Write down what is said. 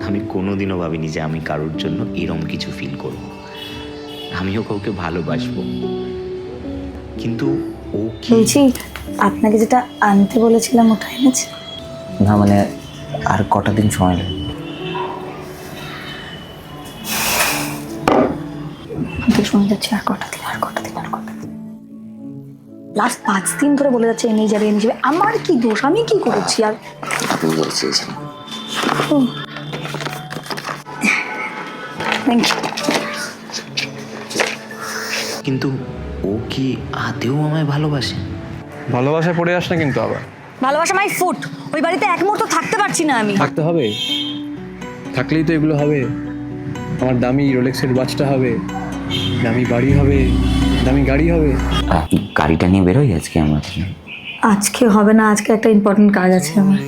আমি কোনোদিনও ভাবিনি যে আমি কারোর জন্য এরম কিছু ফিল করব। আমিও কাউকে ভালোবাসবো, কিন্তু ও কি? বলছি, আপনাকে যেটা আনতে বলেছিলাম ওটা এনেছে? না মানে আর কটা দিন সময় লাগবে। আমি শুনে যাচ্ছি আর কটা দিন। লাস্ট 5 দিন ধরে বলে যাচ্ছে এনেই যাবে। আমার কি দোষ? আমি কি করেছি? আর আপনি যেটা চেয়েছেন। Thank you. কিন্তু ও কি আদেও আমায় ভালোবাসে? ভালোবাসায় পড়ে আস না কিন্তু আবার। ভালোবাসা মাই ফুট। ওই বাড়িতে এক মুহূর্ত থাকতে পারছি না আমি। থাকতে হবে, থাকলেই তো এগুলো হবে। আমার দামি রোলেক্সের ওয়াচটা হবে, দামি বাড়ি হবে, দামি গাড়ি হবে। গাড়িটা নিয়ে বেরোই আজকে আমরা। আজকে হবে না, আজকে একটা ইম্পর্টেন্ট কাজ আছে আমার।